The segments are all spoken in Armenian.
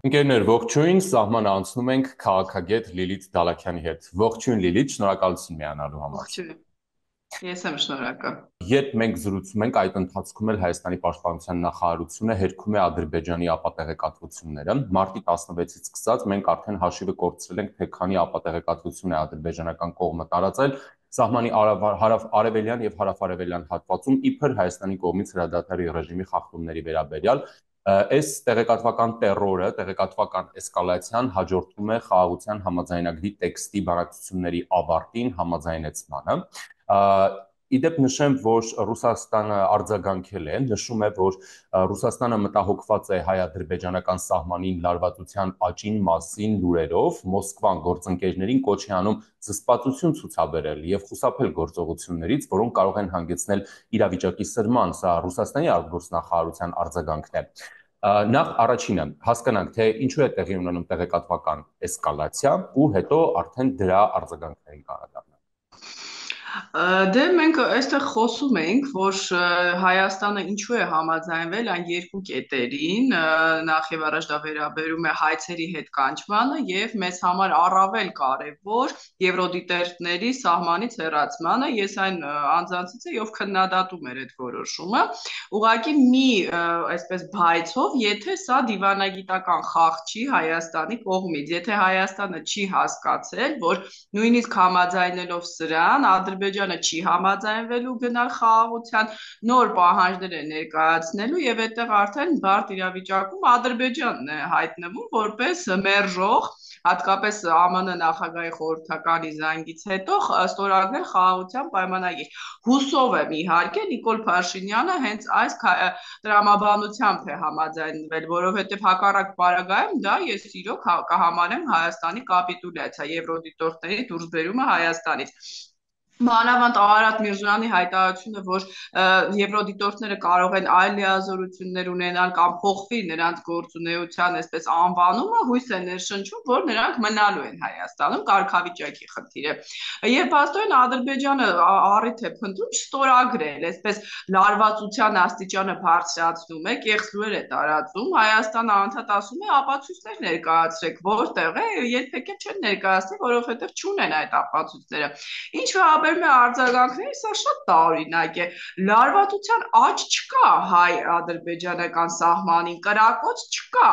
Ընկերներ, ողջույն, սահմանը անցնում ենք քաղաքագետ Լիլիթ Դալաքյանի հետ։ Ողջույն Լիլիթ, շնորհակալություն միանալու համար։ Ողջույն։ Ես եմ շնորհակալ։ Երբ մենք զրուցում ենք, այդ ընթացքում էլ Հայաստանի պաշտպանության նախարարությունը հերքում է Ադրբեջանի ապատեղեկատվությունները։ Մարտի 16-ից սկսած մենք արդեն հաշիվը կորցրել ենք, թե քանի ապատեղեկատվություն է ադրբեջանական կողմը տարածել սահմանի արևելյան եւ հարավարևելյան հատվածում իբր Հայաստանի կողմից հրադադարի ռեժիմի խախտումների վերաբերյալ այս տեղեկատվական տերորը, տեղեկատվական էսկալացիան հաջորդում է խաղաղության համաձայնագրի տեքստի բանակցությունների ավարտին, համաձայնեցմանը։ Իդեպ նշեմ, որ Ռուսաստանը արձագանքել է, նշում է, որ Ռուսաստանը մտահոգված է հայ-ադրբեջանական սահմանին լարվածության աճին մասին լուրերով, Մոսկվան գործընկերներին կոչ է անում զսպվածություն ցուցաբերել եւ խուսափել գործողություններից, որոնք կարող են հանգեցնել իրավիճակի սրման, սա Ռուսաստանի արտգործնախարարության արձագանքն է։ Նախ առաջինը հասկանանք, թե ինչու է տեղի ունենում տեղեկատվական էսկալացիա ու հետո արդեն դրա արձագանքներին կանդրադառնանք։ Դե մենք այստեղ խոսում ենք, որ Հայաստանը ինչու է համաձայնվել այն երկու կետերին, նախ եւ առաջ դա վերաբերում է հայցերի հետ կանչմանը եւ մեզ համար առավել կարեւոր եվրոդիտերների սահմանից հեռացմանը։ Ես այն անձանցից եմ, ով քննադատում էր այդ որոշումը։ Ուղղակի մի այսպես բայցով, եթե սա դիվանագիտական խախ չի Հայաստանի կողմից, եթե Հայաստանը չի հասկացել, որ նույնիսկ համաձայնելով սրան, Ադրբեջանը չի համաձայնվելու գնալ խաղաղության, նոր պահանջներ է ներկայացնելու եւ այդտեղ արդեն բարդ իրավիճակում Ադրբեջանն է հայտնվում որպես մերժող, հատկապես ԱՄՆ նախագահի խորհրդականի զանգից հետո ստորագրել խաղաղության պայմանագիր։ Հուսով եմ իհարկե Նիկոլ Փաշինյանը հենց այս տրամաբանությամբ է համաձայնվել, որովհետև հակառակ պարագայում դա ես իրոք կհամանեմ Հայաստանի կապիտուլյացիա, եվրոդիտորդների դուրսբերումը Հայաստանից։ Մանավանդ Արարատ Միրզոյանի հայտարարությունը, որ եվրոդիտորդները կարող են այլ լիազորություններ ունենալ կամ փոխվի նրանց գործունեության այսպես անվանումը, հույս է ներշնչում, որ նրանք մնալու են Հայաստանում, կարգավիճակի խնդիր է։ Եվ փաստորեն Ադրբեջանը առիթ է փնտրում չստորագրել, այսպես լարվածության աստիճանը բարձրացնում է, կեղծ լուրեր է տարածում, Հայաստանը անդադ ասում է ապացույցներ ներկայացրեք, որտեղ է, երբեք չեն ներկայացնի, որովհետև չունեն այդ ապացույցները։ Ինչ վերաբերում է արձագանքներին, սա շատ տարօրինակ է։ Լարվածության աճ չկա հայ-ադրբեջանական սահմանին, կրակոց չկա։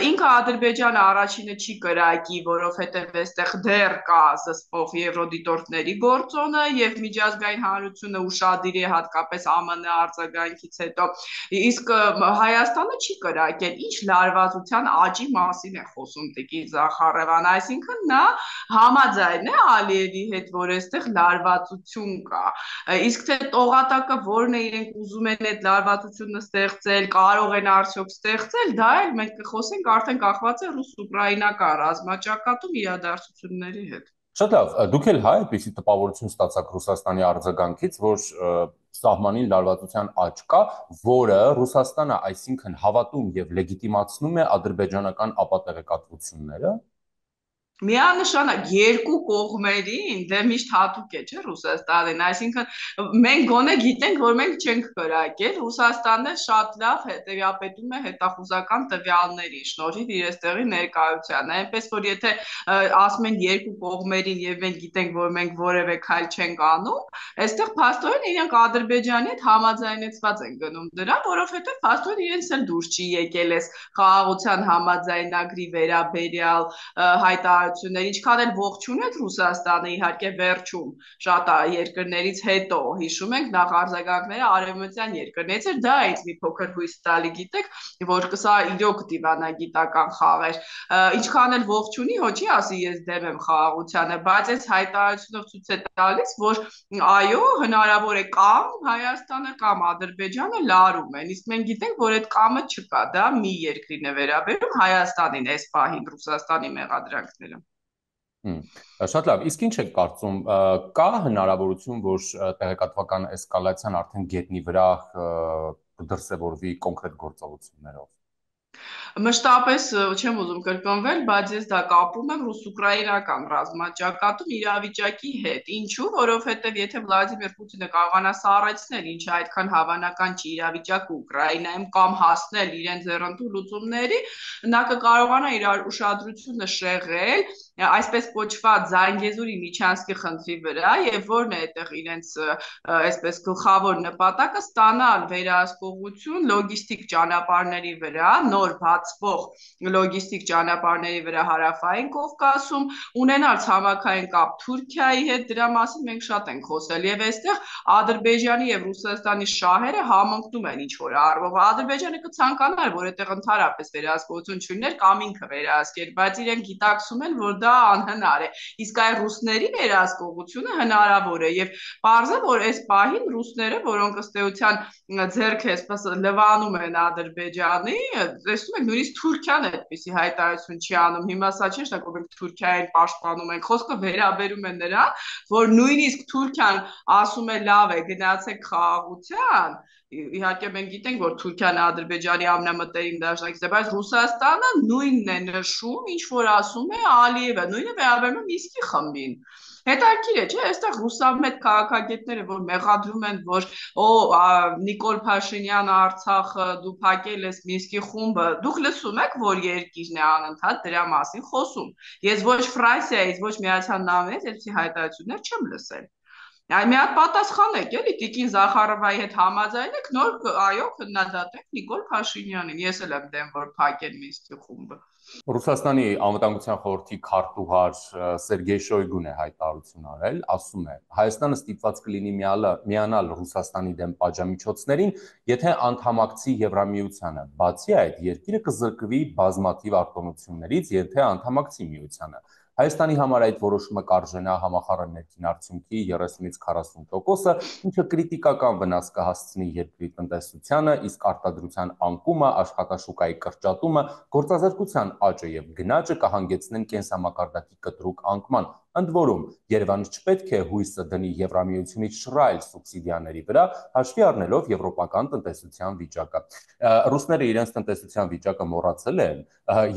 Ինքը Ադրբեջանը առաջինը չի կրակի, որովհետև այստեղ դեռ կա զսպող եվրոդիտորդների գործոնը եւ միջազգային հանրությունը ուշադիր է հատկապես ԱՄՆ արձագանքից հետո։ Իսկ Հայաստանը չի կրակել, ինչ լարվածության աճի մասին է խոսում Տիկին Զախարովան, այսինքն նա համաձայն է Ալիևի հետ, որ այստեղ լարվածություն կա։ Իսկ թե տողատակը որն է իրենք ուզում են այդ լարվածությունը ստեղծել, կարող են արդյոք ստեղծել, դա էլ մենք կխոսենք արդեն կախված է ռուս-ուկրաինական ռազմաճակատում իրադարձությունների հետ։ Շատ լավ, դուք էլ հայ այդպիսի տպավորություն ստացաք Ռուսաստանի արձագանքից, որ սահմանին լարվածության աճ կա, որը Ռուսաստանը այսինքն հավատում եւ լեգիտիմացնում է ադրբեջանական ապատեղեկատվությունները։ Միանշանակ երկու կողմերին դե միշտ հատուկ է, չէ՞, Ռուսաստանին, այսինքն մենք գոնե գիտենք, որ մենք չենք կրակել, Ռուսաստանն էլ շատ լավ հետևյապետում է հետախուզական տվյալների շնորհիվ իր այստեղի ներկայության։ Այնպես որ եթե ասում են երկու կողմերին եւ մենք գիտենք, որ մենք որևէ քայլ չենք անում, այստեղ փաստորեն իրենք Ադրբեջանի հետ համաձայնեցված են գնում դրան, որովհետեւ փաստորեն իրենց էլ դուրս չի եկել այս խաղաղության համաձայնագրի վերաբերյալ հայտարարություններ, ինչքան էլ ողջունեց Ռուսաստանը, իհարկե վերջում շատ երկրներից հետո հիշում ենք նախ արձագանքները արևմտյան երկրներից էր, դա ինձ մի փոքր հույս տալի, գիտեք, որ սա իրոք դիվանագիտական խաղ էր, ինչքան էլ ողջունի, հո չի ասի ես դեմ եմ խաղաղությանը, բայց այս հայտարարությունով ցույց է տալիս, որ այո, հնարավոր է կամ Հայաստանը կամ Ադրբեջանը լարում են, իսկ մենք գիտենք, որ այդ կամը չկա, դա մի երկրին է վերաբերում Հայաստանին, այս պահին Ռուսաստանի մեղադրանքները։ Շատ լավ, իսկ ինչ եք կարծում, կա հնարավորություն, որ տեղեկատվական էսկալացիան արդեն գետնի վրա կդրսևորվի կոնկրետ գործողություններով։ Մշտապես չեմ ուզում կրկնվել, բայց ես դա կապում եմ ռուս-ուկրաինական ռազմաճակատում իրավիճակի հետ։ Ինչու՞, որովհետև եթե Վլադիմիր Պուտինը կարողանա սառեցնել, ինչը այդքան հավանական չի իրավիճակը Ուկրաինայում կամ հասնել իրեն ձեռնտու լուծումների, նա կկարողանա իր ուշադրությունը շեղել այսպես կոչված Զանգեզուրի Միչանսկի խնդրի վրա եւ որն է այդտեղ իրենց այսպես գլխավոր նպատակը ստանալ վերահսկողություն լոգիստիկ ճանապարհների վրա, նոր բացվող լոգիստիկ ճանապարհների վրա հարավային Կովկասում, ունենալ ցամաքային կապ Թուրքիայի հետ, դրա մասին մենք շատ ենք խոսել եւ այստեղ Ադրբեջանի եւ Ռուսաստանի շահերը համընկնում են ինչ որ առումով։ Ադրբեջանը կցանկանար, որ այդտեղ ընդհանրապես վերահսկողություն չուներ կամ ինքը վերահսկեր, բայց իրենք գիտակցում են, որ դա անհնար է։ Իսկ այ ռուսների վերահսկողությունը հնարավոր է եւ պարզ է, որ այս պահին ռուսները, որոնք ըստ էության ձեռքը այսպես լվանում են Ադրբեջանի, տեսնում եք նույնիսկ Թուրքիան այդպիսի հայտարարություն չի անում։ Հիմա սա չէ, շտակ որ մենք Թուրքիային պաշտպանում ենք, խոսքը վերաբերում է նրան, որ նույնիսկ Թուրքիան ասում է լավ է, գնացեք խաղաղության, իհարկե մենք գիտենք, որ Թուրքիան Ադրբեջանի ամենամտերիմ դաշնակիցն է, բայց Ռուսաստանը նույնն է նշում, ինչ որ ասում է Ալիևը, նույնը վերաբերում է Միսկի խմբին։ Հետաքրքիր է, չէ՞, այստեղ ռուսամետ քաղաքագետները, որ մեղադրում են, որ Նիկոլ Փաշինյանը Արցախը դու փակել ես Մինսկի խումբը, դուք լսում եք, որ երկիրն է անընդհատ դրա մասին խոսում։ Ես ոչ Ֆրանսիայից, ոչ Միացյալ Նահանգներից այսպիսի հայտարարություններ չեմ լսել։ Այ մի հատ պատասխանեք, էլի Տիկին Զախարովայի հետ համաձայնեք, նոր այո, քննադատեք Նիկոլ Փաշինյանին։ Ես էլ եմ դեմ, որ փակեն Մինսկի խումբը։ Ռուսաստանի անվտանգության խորհրդի քարտուղար Սերգեյ Շոյգուն է հայտարարություն արել, ասում է. Հայաստանը ստիպված կլինի միանալ Ռուսաստանի դեմ պատժամիջոցներին, եթե անդամակցի Եվրամիությանը։ Բացի այդ, երկիրը կզրկվի բազմաթիվ արտոնություններից, եթե անդամակցի միությանը։ Հայաստանի համար այդ որոշումը կարժենա համախառն ներքին արդյունքի 30-ից 40%-ը, ինչը կրիտիկական վնաս կհասցնի երկրի տնտեսությանը, իսկ արտադրության անկումը, աշխատաշուկայի կրճատումը, գործազրկության աճը եւ գնաճը կհանգեցնեն կենսամակարդակի կտրուկ անկման։ Ընդ որում, Երևանը չպետք է հույսը դնի Եվրամիությունից շռայլ սուբսիդիաների վրա, հաշվի առնելով եվրոպական տնտեսության վիճակը։ Ռուսները իրենց տնտեսության վիճակը մոռացել են,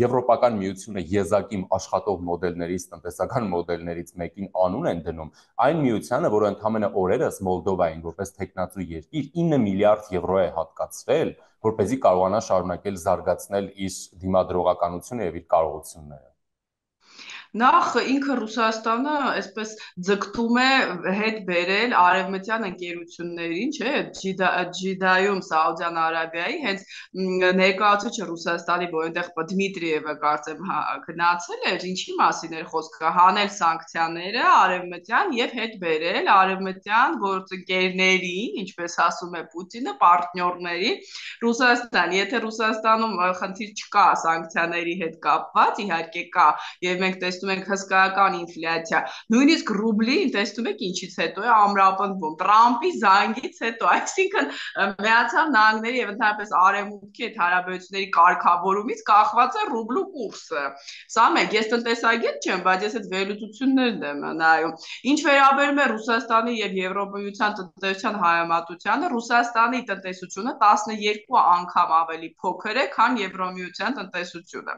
Եվրոպական միությունը եզակի աշխատող մոդելներից, տնտեսական մոդելներից մեկին անուն են դնում, այն միությանը, որը ընդամենը օրերս Մոլդովային որպես տեխնացու երկիր 9 միլիարդ եվրո է հատկացրել, որպեսզի կարողանա շարունակել զարգացնել իր դիմադրողականությունը եւ իր կարողությունները։ Նախ ինքը Ռուսաստանը այսպես ձգտում է հետ բերել արևմտյան ընկերություններին, չէ, Ջիդայում Սաուդյան Արաբիայի հենց ներկայացուցիչը Ռուսաստանի, որ այնտեղ Դմիտրիևը կարծեմ գնացել էր, ինչի մասին էր խոսքը, հանել սանկցիաները արևմտյան եւ հետ բերել արևմտյան գործընկերներին, ինչպես ասում է Պուտինը, պարտներներին Ռուսաստան։ Եթե Ռուսաստանում խնդիր չկա սանկցիաների հետ կապված, իհարկե կա, եւ մենք տեսնում ենք հսկայական ինֆլյացիա։ Նույնիսկ ռուբլին տեսնում եք ինչից հետո է ամրապնդվում Տրամպի զանգից հետո, այսինքն Միացյալ Նահանգների եւ ընդհանրապես արևմուտքի հետ հարաբերությունների կարգավորումից կախված է ռուբլու կուրսը։ Սա մեկ, ես տնտեսագետ չեմ, բայց ես այդ վերլուծություններն եմ նայում։ Ինչ վերաբերում է Ռուսաստանի եւ Եվրոպայության տնտեսության հայամատությանը, Ռուսաստանի տնտեսությունը 12 անգամ ավելի փոքր է, քան Եվրոմիության տնտեսությունը։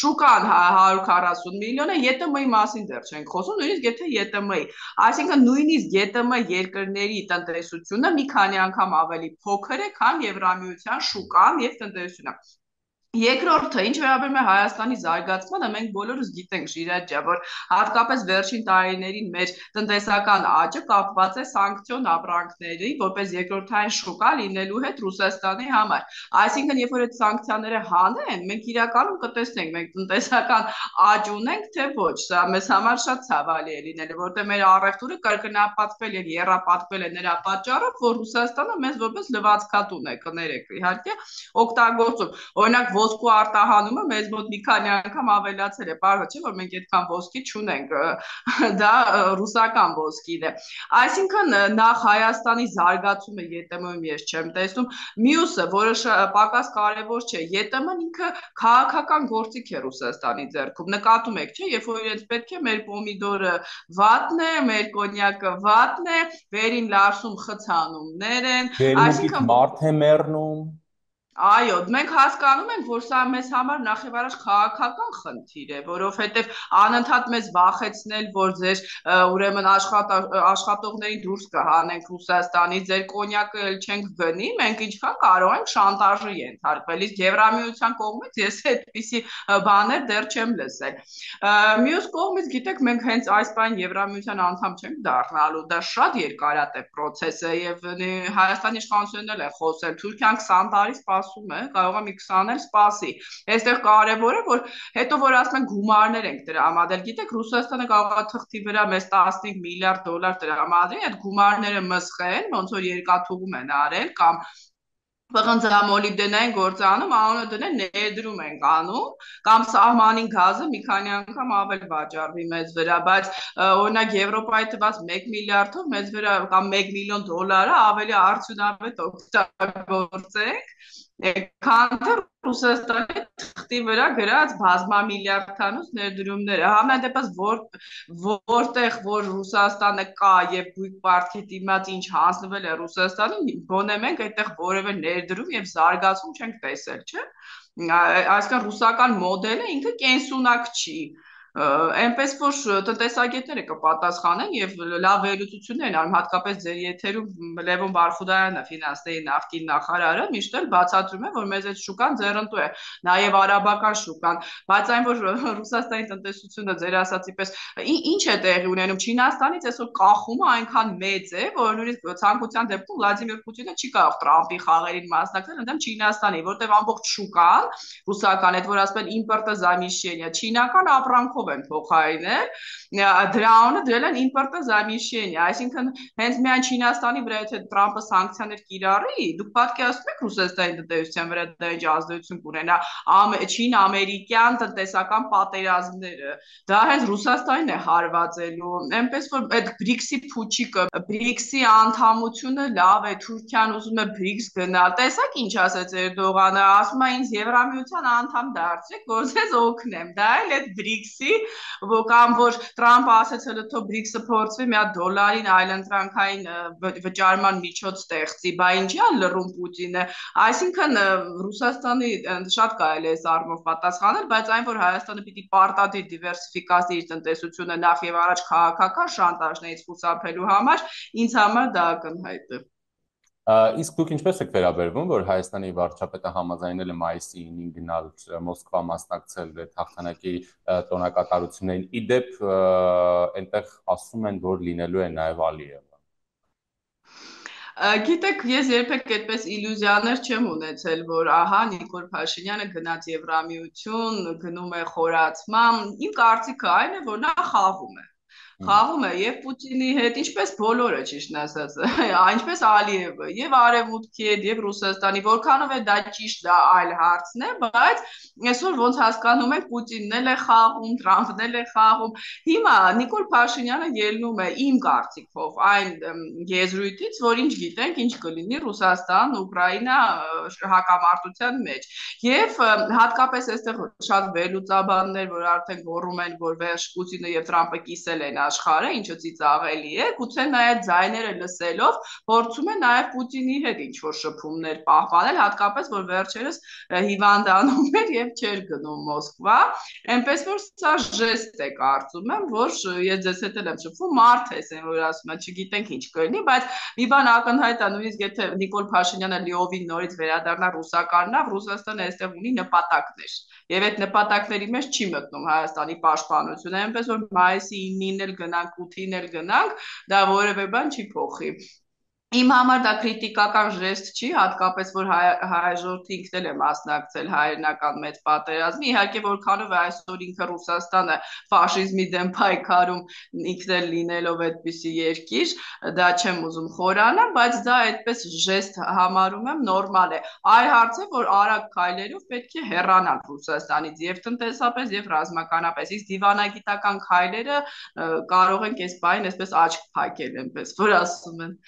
Շուկան 140 միլիոն է, ԵՏՄ-ի մասին դեռ չենք խոսում, նույնիսկ եթե ԵՏՄ-ի, այսինքն նույնիսկ ԵՏՄ երկրների տնտեսությունը մի քանի անգամ ավելի փոքր է, քան Եվրամիության շուկան եւ տնտեսությունը։ Երկրորդը, ինչ վերաբերում է Հայաստանի զարգացմանը, մենք բոլորս գիտենք, Ժիրաջա, որ հատկապես վերջին տարիներին մեր տնտեսական աճը կապված է սանկցիոն ապրանքների, որպես երկրորդային շուկա լինելու հետ Ռուսաստանի համար։ Այսինքն, երբ որ այդ սանկցիաները հանեն, մենք իրականում կտեսնենք, մենք տնտեսական աճ ունենք, թե ոչ, սա մեզ համար շատ ցավալի է լինելու, որտեղ մեր առևտուրը կրկնապատկվել եւ եռապատկվել է նրա պատճառով, որ Ռուսաստանը մեզ որպես լվացքատուն է, կներեք, իհարկե, օգտագործում։ Օրինակ ոսկու արտահանումը մեզ մոտ մի քանի անգամ ավելացել է, բարձր չէ, որ մենք այդքան ոսկի չունենք, դա ռուսական ոսկին է։ Այսինքն նախ Հայաստանի զարգացումը ԵՏՄ-ում ես չեմ տեսնում, մյուսը, որը պակաս կարևոր չէ, ԵՏՄ-ն ինքը քաղաքական գործիք է Ռուսաստանի ձեռքում։ Նկատում եք, չէ, երբ որ իրենց պետք է մեր պոմիդորը վատն է, մեր կոնյակը վատն է, վերին լարսում խցանումներ են, Գերմուկից այսինքն մարդ է մեռնում։ Այո, մենք հասկանում ենք, որ սա մեզ համար նախ եւ առաջ քաղաքական խնդիր է, որովհետեւ անընդհատ մեզ վախեցնել, որ ձեր ուրեմն աշխատողներին դուրս կհանենք Ռուսաստանից, ձեր կոնյակը էլ չենք գնի, մենք ինչքան կարող ենք շանտաժի ենթարկվել։ Իսկ Եվրամիության կողմից ես այդպիսի բաներ դեռ չեմ լսել։ Մյուս կողմից, գիտեք, մենք հենց այս բան Եվրամիության անդամ չենք դառնալու, դա շատ երկարատև process է եւ Հայաստանի իշխանությունն էլ է խոսել, Թուրքիան 20 տարի սպասում է, կարող է մի 20 էլ սպասի։ Այստեղ կարևորը, որ հետո որ ասում են գումարներ ենք տրամադրել, գիտեք, Ռուսաստանը կարող է թղթի վրա մեզ 15 միլիարդ դոլար տրամադրի, այդ գումարները մսխեն, ոնց որ երկաթուղում են արել կամ պղնձամոլիբդենային գործանում անունը դնել ներդրում ենք անում կամ սահմանին գազը մի քանի անգամ ավել վաճառվի մեզ վրա, բայց օրինակ Եվրոպայի տված 1 միլիարդով մեզ վրա կամ 1 միլիոն դոլարը ավելի արդյունավետ օգտագործենք, քան թե Ռուսաստանի թղթի վրա գրած բազմամիլիարդանոց ներդրումները։ Համեն դեպս որտեղ որ Ռուսաստանը կա եւ գույք պարտքի դիմաց ինչ հանձնվել է Ռուսաստանին, գոնե մենք այդտեղ որևէ ներդրում եւ զարգացում չենք տեսել, չէ՞։ Այսինքն ռուսական մոդելը ինքը կենսունակ չի, այնպես որ տնտեսագետները կպատասխանեն եւ լավ վերլուծություններ են անում, հատկապես ձեր եթերում Լևոն Բարխուդարյանը, ֆինանսների նախկին նախարարը, միշտ էլ բացատրում է, որ մեզ այդ շուկան ձեռնտու է, նաեւ արաբական շուկան, բայց այն որ Ռուսաստանի տնտեսությունը ձեր ասացի պես ինչ է տեղի ունենում, Չինաստանից այսօր կախումը այնքան մեծ է, որ նույնիսկ ցանկության դեպքում Վլադիմիր Պուտինը չի կարող Տրամպի խաղերին մասնակցել, ընդդեմ Չինաստանի, որտեղ ամբողջ շուկան ռուսական, այդ որ ասում են իմպորտը замещение, չինական ապրանքով են փոխարինել, դրա անունը դրել են իմպորտը замещение, այսինքն հենց միայն Չինաստանի վրա եթե Տրամպը սանկցիաներ կիրառի, դուք պատկերացնում եք Ռուսաստանի տնտեսության վրա դա ինչ ազդեցություն կունենա, չին-ամերիկյան տնտեսական պատերազմները, դա հենց Ռուսաստանին է հարվածելու, այնպես որ այդ BRICS-ի փուչիկը, BRICS-ի անդամությունը լավ է, Թուրքիան ուզում է BRICS գնալ, տեսակ ինչ ասեց Էրդողանը, ասում է ինձ Եվրամիության անդամ դարձրեք, որ ձեզ օգնեմ, դա էլ այդ BRICS-ի կամ որ Տրամպը ասեց հələ թող BRICS-ը փորձվի մի հատ դոլարին այլընտրանքային վճարման միջոց ստեղծի, բա ինչի՞ է լռում Պուտինը, այսինքն Ռուսաստանի շատ կարելի է այս առումով պատասխանել, բայց այն որ Հայաստանը պիտի պարտադիր դիվերսիֆիկացնի իր տնտեսությունը նախ եւ առաջ քաղաքական շանտաժներից խուսափելու համար, ինձ համար դա ակնհայտ է։ Իսկ դուք ինչպես եք վերաբերվում, որ Հայաստանի վարչապետը համաձայնել է մայիսի 9-ին գնալ Մոսկվա մասնակցել այդ հաղթանակի տոնակատարություններին։ Իդեպ այնտեղ ասում են, որ լինելու է նաև Ալիևը։ Գիտեք, ես երբեք այդպես իլյուզիաներ չեմ ունեցել, որ ահա Նիկոլ Փաշինյանը գնաց Եվրամիություն, գնում է խորացման։ Իմ կարծիքը այն է, որ նա խաղում է։ Խաղում է եւ Պուտինի հետ, ինչպես բոլորը ճիշտն ասած, ինչպես Ալիևը, եւ Արևմուտքի հետ, եւ Ռուսաստանի, որքանով է դա ճիշտ, դա այլ հարցն է, բայց այսօր ոնց հասկանում եք, Պուտինն էլ է խաղում, Տրամփն էլ է խաղում։ Հիմա Նիկոլ Փաշինյանը ելնում է իմ կարծիքով այն եզրույթից, որ ինչ գիտենք, ինչ կլինի Ռուսաստան, Ուկրաինա հակամարտության մեջ։ Եվ հատկապես այստեղ շատ վերլուծաբաններ, որ արդեն գոռում են, որ վերջ Պուտինը եւ Տրամպը կիսել են աշխարհը, ինչը ծիծաղելի է, գուցե նաեւ ձայները լսելով փորձում է նաեւ Պուտինի հետ ինչ որ շփումներ պահպանել, հատկապես որ վերջերս հիվանդանում էր եւ չէր գնում Մոսկվա, այնպես որ սա ժեստ է կարծում եմ, որ ես ձեզ հետ եմ շփվում, մարդ է, որ ասում են, չգիտենք ինչ կլինի, բայց մի բան ակնհայտ է, նույնիսկ եթե Նիկոլ Փաշինյանը լիովին նորից վերադառնա ռուսականնավ, Ռուսաստանը այստեղ ունի նպատակներ եւ այդ նպատակների մեջ չի մտնում Հայաստանի պաշտպանությունը, այնպես որ մայիսի 9-ին էլ գնանք, 8-ին էլ գնանք, դա որևէ բան չի փոխի։ Իմ համար դա քրիտիկական ժեստ չի, հատկապես որ հայ ժողովուրդը ինքն էլ է մասնակցել հայրենական մեծ պատերազմի, իհարկե որքանով է այսօր ինքը Ռուսաստանը ֆաշիզմի դեմ պայքարում, ինքն էլ լինելով այդպիսի երկիր, դա չեմ ուզում խորանալ, բայց դա այդպես ժեստ համարում եմ, նորմալ է։ Այլ հարց է, որ արագ քայլերով պետք է հեռանալ Ռուսաստանից եւ տնտեսապես եւ ռազմականապես, իսկ դիվանագիտական քայլերը կարող են այս բանին այսպես աչք փակել, այնպես որ ասում են։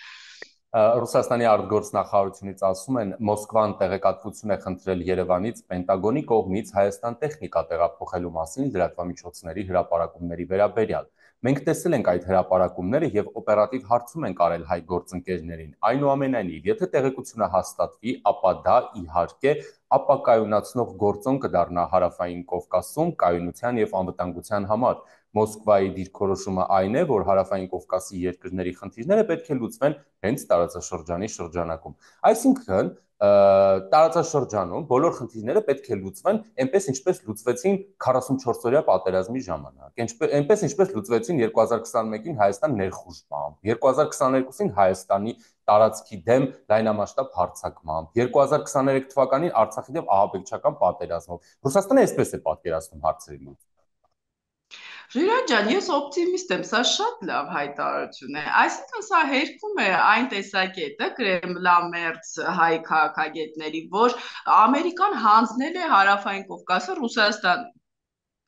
Ռուսաստանի արտգործնախարարությունից ասում են, Մոսկվան տեղեկատվություն է խնդրել Երևանից Պենտագոնի կողմից Հայաստան տեխնիկա տեղափոխելու մասին լրատվամիջոցների հրապարակումների վերաբերյալ։ Մենք տեսել ենք այդ հրապարակումները եւ օպերատիվ հարցում ենք արել հայ գործընկերներին։ Այնուամենայնիվ, եթե տեղեկությունը հաստատվի, ապա դա իհարկե ապակայունացնող գործոն կդառնա Հարավային Կովկասում կայունության եւ անվտանգության համար։ Մոսկվայի դիրքորոշումը այն է, որ Հարավային Կովկասի երկրների խնդիրները պետք է լուծվեն հենց տարածաշրջանի շրջանակում։ Այսինքն տարածաշրջանում բոլոր խնդիրները պետք է լուծվեն այնպես ինչպես լուծվեցին 44-օրյա պատերազմի ժամանակ, այնպես ինչպես լուծվեցին 2021-ին Հայաստան ներխուժմամբ, 2022-ին Հայաստանի տարածքի դեմ լայնամասշտաբ հարձակմամբ, 2023 թվականին Արցախի դեմ ահաբեկչական պատերազմով։ Ռուսաստանը այսպես է պատկերացնում հարցերի լուծումը։ Ժիրայր ջան, ես օպտիմիստ եմ, սա շատ լավ հայտարարություն է։ Այսինքն սա հերքում է այն տեսակետը կրեմլամերձ հայ քաղաքագետների, որ Ամերիկան հանձնել է Հարավային Կովկասը Ռուսաստանին։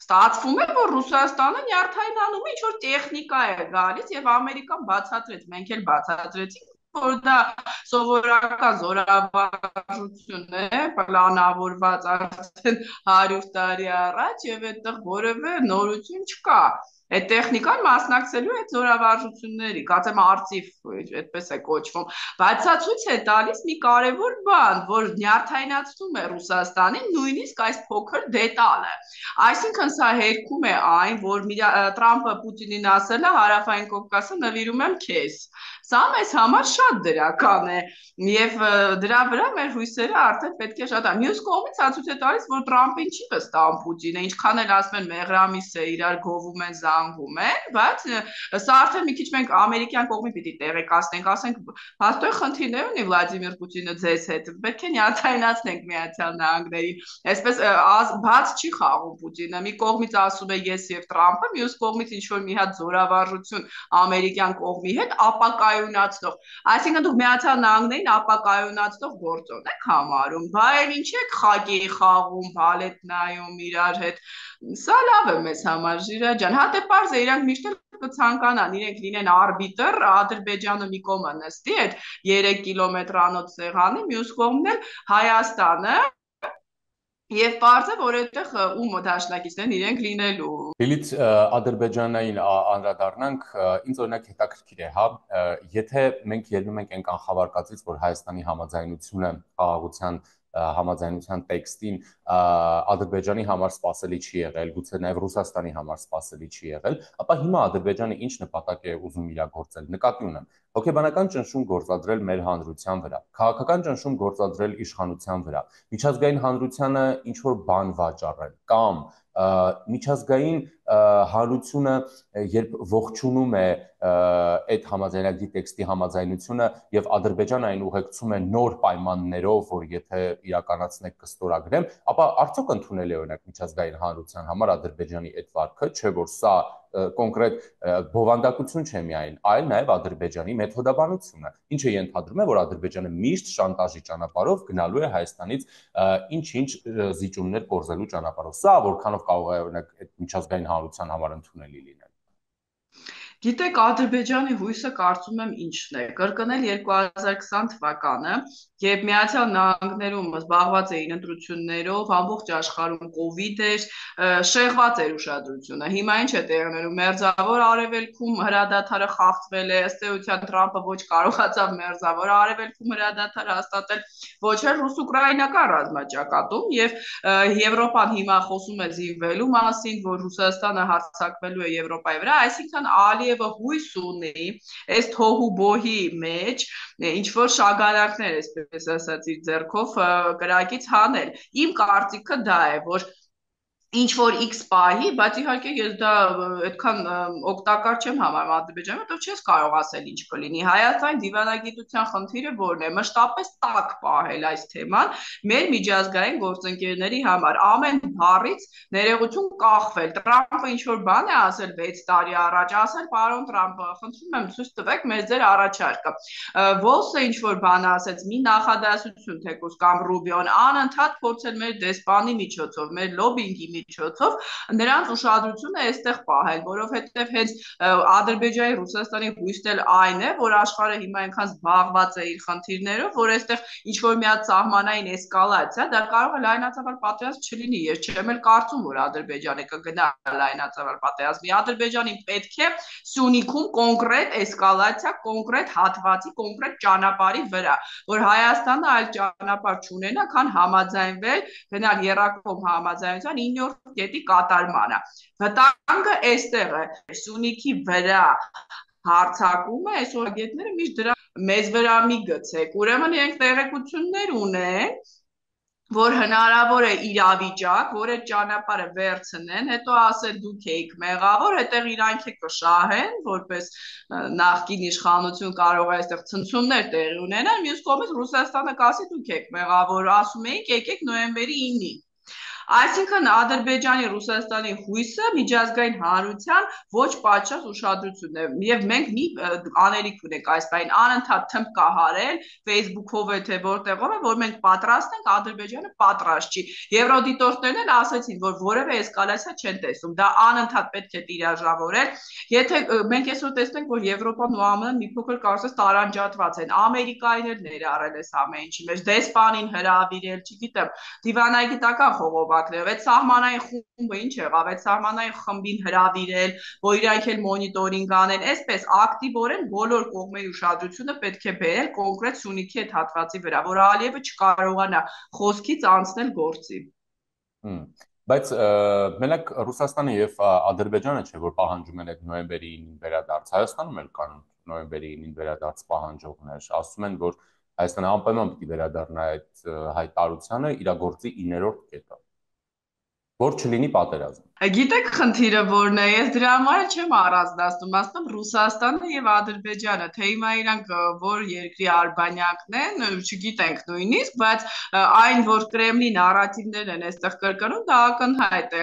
Ստացվում է, որ Ռուսաստանը նյարդայնանում ինչ որ տեխնիկա է գալիս եւ Ամերիկան բացատրեց, մենք էլ բացատրեցինք, որ դա սովորական զորավարժություն է, պլանավորված արդեն 100 տարի առաջ եւ այդտեղ որևէ նորություն չկա։ Այդ տեխնիկան մասնակցելու է զորավարժությունների, կարծեմ արծիվ, այդպես է կոչվում, բայց սա ցույց է տալիս մի կարևոր բան, որ նյարդայնացնում է Ռուսաստանին նույնիսկ այս փոքր դետալը։ Այսինքն սա հերքում է այն, որ Տրամպը Պուտինին ասել է Հարավային Կովկասը նվիրում եմ քեզ։ Սա մեզ համար շատ դրական է եւ դրա վրա մեր հույսերը արդեն պետք է շատան։ Մյուս կողմից ցույց է տալիս, որ Տրամպին չի վստահում Պուտինը, ինչքան էլ ասում են մեղրամիս է, իրար գովում են, զանգում են, բայց սա արդեն մի քիչ մենք ամերիկյան կողմի պիտի տեղեկացնենք, ասենք, հաստատ խնդիրներ ունի Վլադիմիր Պուտինը ձեզ հետ, պետք է նյարդայնացնենք Միացյալ Նահանգներին։ Այսպես բաց չի խաղում Պուտինը, մի կողմից ասում է ես եւ Տրամպը, մյուս կողմից ինչ որ մի հատ զորավարժություն ամերիկյան կողմի հետ ապակայունացնող, այսինքն դուք Միացյալ Նահանգներին ապակայունացնող գործոն եք համարում, բայց ինչ եք խաղի խաղում, բալետ նայում իրար հետ, սա լավ է մեզ համար, Ժիրայր ջան, հա դե պարզ է, իրանք միշտ էլ կցանկանան, իրենք լինեն արբիտր, Ադրբեջանը մի կողմը նստի այդ 3 կիլոմետրանոց սեղանի, մյուս կողմն էլ Հայաստանը, եւ պարզ է, որ այդտեղ ում դաշնակիցն են իրենք լինելու։ Լիլիթ, Ադրբեջանային անդրադառնանք, ինձ օրինակ հետաքրքիր է, հա, եթե մենք ելնում ենք այն կանխավարկածից, որ Հայաստանի համաձայնությունը խաղաղության համաձայնության տեքստին Ադրբեջանի համար սպասելի չի եղել, գուցե նաև Ռուսաստանի համար սպասելի չի եղել, ապա հիմա Ադրբեջանը ինչ նպատակ է ուզում իրագործել։ Նկատի ունեմ հոգեբանական ճնշում գործադրել մեր հանրության վրա, քաղաքական ճնշում գործադրել իշխանության վրա, միջազգային հանրությանը ինչ որ բան վաճառել կամ միջազգային հանրությունը երբ ողջունում է այդ համաձայնագրի տեքստի համաձայնությունը եւ Ադրբեջանը այն ուղեկցում է նոր պայմաններով, որ եթե իրականացնեք կստորագրեմ, ապա արդյոք ընդունել է օրինակ միջազգային հանրության համար Ադրբեջանի այդ վարքը, չէ՞ որ սա կոնկրետ բովանդակություն չէ միայն, այլ նաև Ադրբեջանի մեթոդաբանությունը, ինչը ենթադրում է, որ Ադրբեջանը միշտ շանտաժի ճանապարհով գնալու է Հայաստանից ինչ-ինչ զիջումներ կորզելու ճանապարհով։ Սա որքանով կարող է օրինակ այդ միջազգային հանրության համար ընդունելի լինել։ Գիտեք, Ադրբեջանի հույսը կարծում եմ ինչն է, կրկնել 2020 թվականը, երբ Միացյալ Նահանգներում զբաղված էին ընտրություններով, ամբողջ աշխարհում կովիդ էր, շեղված էր ուշադրությունը։ Հիմա ինչ է տեղի ունենում, Մերձավոր Արևելքում հրադադարը խախտվել է, ըստ էության Տրամպը ոչ կարողացավ Մերձավոր Արևելքում հրադադար հաստատել, ոչ էլ ռուս-ուկրաինական ռազմաճակատում, եւ Եվրոպան հիմա խոսում է զինվելու մասին, որ Ռուսաստանը հարձակվելու է Եվրոպայի վրա, այսինքն Ալիևը հույս ունի այս թոհու բոհի մեջ ինչ որ շագանակներ, այսպես ասած, իր ձեռքով կրակից հանել։ Իմ կարծիքը դա է, որ ինչ որ X պահի, բայց իհարկե ես դա այդքան օգտակար չեմ համարում Ադրբեջանը, որտեղ չես կարող ասել ինչ կլինի։ Հայաստանի դիվանագիտության խնդիրը որն է, մշտապես տաք պահել այս թեման մեր միջազգային գործընկերների համար, ամեն բառից ներողություն կախվել։ Տրամպը ինչ որ բան է ասել 6 տարի առաջ, ասել պարոն Տրամպը, խնդրում եմ ցույց տվեք մեզ ձեր առաջարկը։ Վոլսը ինչ որ բան ասեց, մի նախադասություն թեկուզ կամ Ռուբիոն անընդհատ փորձել մեր դեսպանի միջոցով, մեր լոբինգի միջոցով նրանց ուշադրությունը այստեղ պահել, որովհետև հենց Ադրբեջանի Ռուսաստանի հույսն էլ այն է, որ աշխարհը հիմա այնքան զբաղված է իր խնդիրներով, որ այստեղ ինչ որ մի հատ սահմանային էսկալացիա, դա կարող է լայնածավալ պատերազմ չլինի։ Ես չեմ էլ կարծում, որ Ադրբեջանը կգնա լայնածավալ պատերազմի։ Ադրբեջանին պետք է Սյունիքում կոնկրետ էսկալացիա, կոնկրետ հատվածի, կոնկրետ ճանապարհի վրա, որ Հայաստանը այլ ճանապարհ չունենա, քան համաձայնվել, գնալ Եռակոմ համաձայնության 9-րդ կետի կատարմանը։ Վտանգը այստեղ է, Սյունիքի վրա հարցակումը, այսօր գետները միշտ դրա մեզ վրա մի գցեք։ Ուրեմն իրենք տեղեկություններ ունեն, որ հնարավոր է իրավիճակ, որ այդ ճանապարհը վերցնեն, հետո ասել դուք եք մեղավոր, հետեղ իրանք է կշահեն, որպես նախկին իշխանություն կարող է այստեղ ցնցումներ տեղի ունենան, մյուս կողմից Ռուսաստանը կասի դուք եք մեղավոր, ասում էինք եկեք նոյեմբերի 9-ին։ Այսինքն Ադրբեջանի Ռուսաստանի հույսը միջազգային հանրության ոչ պատշաճ ուշադրությունն է, եւ մենք մի անելիք ունենք այս բանին անընդհատ թմբ կահարել Facebook-ով է թե որտեղով է, որ մենք պատրաստ ենք, Ադրբեջանը պատրաստ չի։ Եվրոդիտորդներն էլ ասացին, որ որևէ էսկալացիա չեն տեսնում, դա անընդհատ պետք է տիրաժավորել։ Եթե մենք այսօր տեսնենք, որ Եվրոպան ու ԱՄՆ-ն մի փոքր կարծես տարանջատված են, Ամերիկային էլ ներառել էս ամեն ինչի մեջ, դեսպանին հրավիրել, չգիտեմ, դիվանագիտական խողովակ այդ սահմանային խումբը ինչ եղավ, այդ սահմանային խմբին հրավիրել, որ իրանք էլ մոնիտորինգ անեն, այսպես ակտիվորեն բոլոր կողմերի ուշադրությունը պետք է բերել կոնկրետ Սյունիքի այդ հատվածի վրա, որ Ալիևը չկարողանա խոսքից անցնել գործի։ Բայց մենակ Ռուսաստանը եւ Ադրբեջանը չէ, որ պահանջում են այդ նոյեմբերի 9-ին վերադարձ, Հայաստանում էլ կան նոյեմբերի 9-ին վերադարձ պահանջողներ, ասում են, որ Հայաստանը անպայման պիտի վերադառնա այդ հայտարարությանը իրագործի 9-րդ կետը, որ չլինի պատերազմ։ Գիտեք խնդիրը որն է, ես դրա համար չեմ առանձնացնում, ասում Ռուսաստանը եւ Ադրբեջանը, թե հիմա իրանք որ երկրի արբանյակն են, չգիտենք նույնիսկ, բայց այն, որ Կրեմլի նարատիվներն են այստեղ կրկնում, դա ակնհայտ է։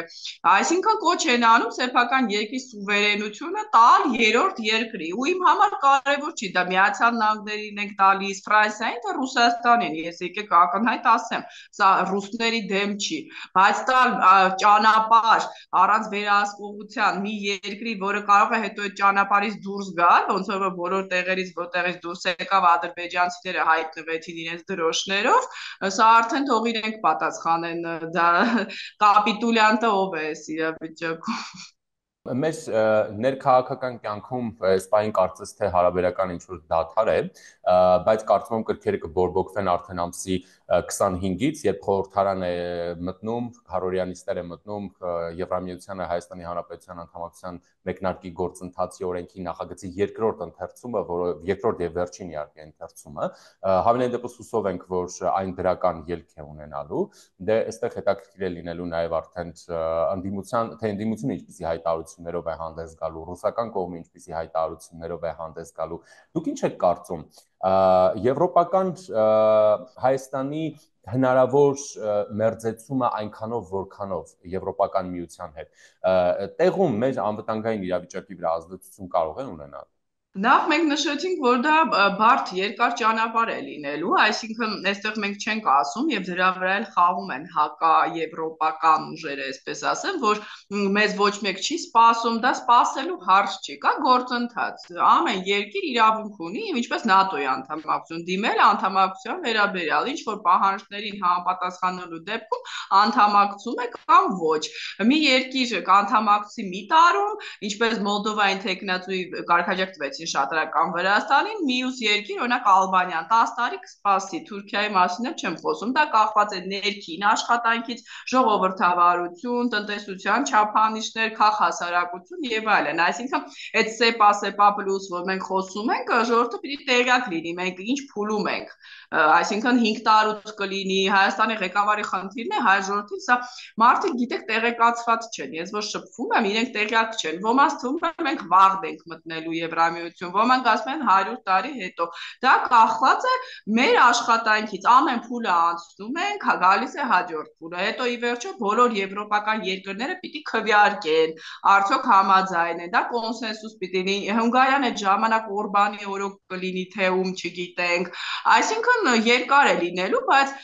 Այսինքն կոչ են անում սեփական երկրի սուվերենությունը տալ երրորդ երկրի, ու իմ համար կարևոր չի, դա Միացյալ Նահանգներին ենք տալիս, Ֆրանսիային, թե Ռուսաստանին, ես եկեք ակնհայտ ասեմ, սա ռուսների դեմ չի, բայց տալ ճանապարհ առանց վերահսկողության մի երկրի, որը կարող է հետո այդ ճանապարհից դուրս գալ, ոնց որ բոլոր տեղերից որտեղից դուրս եկավ ադրբեջանցիները հայտնվեցին իրենց դրոշներով, սա արդեն թող իրենք պատասխանեն, դա կապիտուլյանտը ով է այս իրավիճակում։ Մեր ներքաղաքական կյանքում այս պահին կարծես թե հարաբերական ինչ-որ դադար է, բայց կարծում եմ կրքերը կբորբոքվեն արդեն ամսի 25-ից, երբ խորհրդարան է մտնում, քարորյանիստներ է մտնում Եվրամիությանը Հայաստանի Հանրապետության անդամակցության մեկնարկի գործընթացի օրենքի նախագծի երկրորդ ընթերցումը, որը երկրորդ եւ վերջին իհարկե ընթերցումը, հավանաբար դեպս հուսով ենք, որ այն դրական ելք է ունենալու, դե այստեղ հետաքրքիր է լինելու նաեւ արդեն ընդդիմությունը ինչպիսի հայտարարություններով է հանդես գալու, ռուսական կողմը ինչպիսի հայտարարություններով է հանդես գալու։ Դուք ինչ եք կարծում, եվրոպական Հայաստանի հնարավոր մերձեցումը այնքանով որքանով Եվրոպական միության հետ տեղում մեր անվտանգային իրավիճակի վրա ազդեցություն կարող է ունենալ։ Նախ մենք նշեցինք, որ դա բարդ երկար ճանապարհ է լինելու, այսինքն այստեղ մենք չենք ասում եւ դրա վրա էլ խաղում են հակաեվրոպական ուժերը, այսպես ասեմ, որ մեզ ոչ մեկ չի սպասում, դա սպասելու հարց չի, կա գործընթաց։ Ամեն երկիր իրավունք ունի, ինչպես ՆԱՏՕ-ի անդամակցություն դիմել անդամակցության վերաբերյալ, ինչ որ պահանջներին համապատասխանելու դեպքում անդամակցում է կամ ոչ։ Մի երկիր կանդամակցի մի տարում, ինչպես Մոլդովային տեխնացուի կարգաջակցվեց շատրական Վրաստանին, մյուս երկիր, օրինակ Ալբանիան, 10 տարի կսպասի, Թուրքիայի մասին էլ չեմ խոսում, դա կախված է ներքին աշխատանքից, ժողովրդավարություն, տնտեսության չափանիշներ, քաղաքասարակություն եւ այլն, այսինքն այդ սեպա պլյուս, որ մենք խոսում ենք, ժողովուրդը պիտի տեղյակ լինի, մենք ինչ փուլում ենք, այսինքն 5 տարուց կլինի, Հայաստանի ղեկավարի խնդիրն է հայ ժողովրդին, սա մարդիկ գիտեք տեղեկացված չեն, ես որ շփվում եմ, իրենք տեղյակ չեն, ոմանց թվում է մենք վաղ ենք մտնելու Եվրամիություն, ոմանք ասում են 100 տարի հետո, դա կախված է մեր աշխատանքից, ամեն փուլը անցնում ենք, գալիս է հաջորդ փուլը, հետո ի վերջո բոլոր եվրոպական երկրները պիտի քվեարկեն, արդյոք համաձայն են, դա կոնսենսուս պիտի լինի, Հունգարիան այդ ժամանակ Օրբանի օրոք կլինի թե ում չգիտենք, այսինքն երկար է լինելու, բայց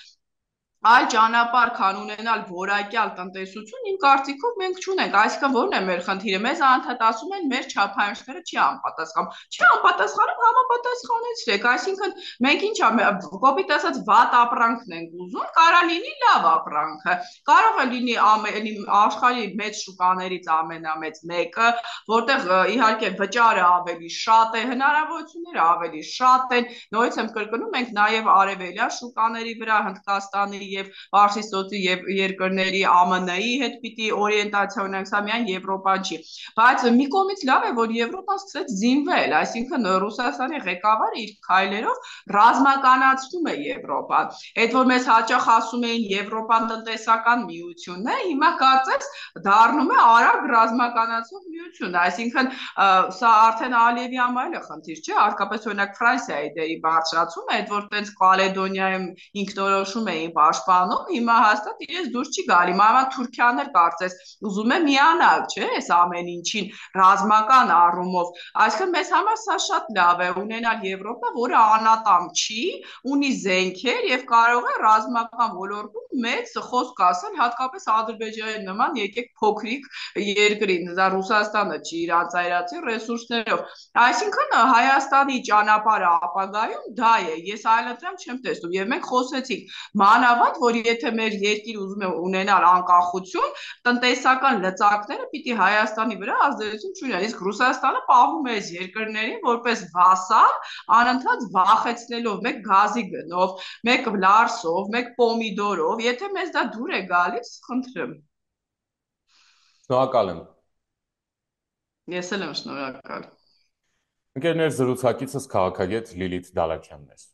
այլ ճանապարհ, քան ունենալ որակյալ տնտեսություն, իմ կարծիքով մենք չունենք։ Այսինքն ո՞րն է մեր խնդիրը։ Մեզ անդադ ասում են մեր չափանիշները չի անպատասխանում։ Չի անպատասխանում, համապատասխանեցրեք։ Այսինքն մենք ինչա կոպիտ ասած վատ ապրանքն ենք ուզում, կարա լինի լավ ապրանքը։ Կարող է լինի աշխարհի մեծ շուկաներից ամենամեծ մեկը, որտեղ իհարկե վճարը ավելի շատ է, հնարավորությունները ավելի շատ են։ Նորից եմ կրկնում, մենք նաև արևելյան շուկաների վրա Հնդկաստանի եւ Պարսիցոծի եւ երկրների ԱՄՆ-ի հետ պիտի օրիենտացիա ունենք, սա միայն Եվրոպան չի։ Բայց մի կողմից լավ է, որ Եվրոպան սկսեց զինվել, այսինքն Ռուսաստանի ղեկավարը իր քայլերով ռազմականացնում է Եվրոպան։ Այդ որ մեզ հաճախ ասում էին Եվրոպան տնտեսական միությունն է, հիմա կարծես դառնում է արագ ռազմականացող միություն, այսինքն սա արդեն Ալիևի համար է խնդիր, չէ՞, հատկապես օրինակ Ֆրանսիայի դերի բարձրացումը, այդ որ տենց Կալեդոնիայում ինքնորոշում էին պաշտպանում, հիմա հաստատ իրենց դուրս չի գալի։ Մանավանդ Թուրքիան էլ կարծես ուզում է միանալ, չէ՞, այս ամեն ինչին ռազմական առումով։ Այսինքն մեզ համար սա շատ լավ է ունենալ Եվրոպա, որը անատամ չի, ունի զենքեր եւ կարող է ռազմական ոլորտում մեծ խոսք ասել, հատկապես Ադրբեջանի նման եկեք փոքրիկ երկրին, դա Ռուսաստանը չի իր անծայրացի ռեսուրսներով։ Այսինքն Հայաստանի ճանապարհը ապագայում դա է։ Ես այլընտրանք չեմ տեսնում եւ մենք խոսեցինք մանավանդ, որ եթե մեր երկիրը ուզում է ունենալ անկախություն, տնտեսական լծակները պիտի Հայաստանի վրա ազդեցություն չունենան։ Իսկ Ռուսաստանը պահում է այս երկրներին որպես վասալ, անընդհատ վախեցնելով մեկ գազի գնով, մեկ լարսով, մեկ պոմիդորով։ Եթե մեզ դա դուր է գալիս, խնդրեմ։ Շնորհակալ եմ։ Ես էլ եմ շնորհակալ։ Ընկերներ, զրուցակիցս քաղաքագետ Լիլիթ Դալաքյանն էր։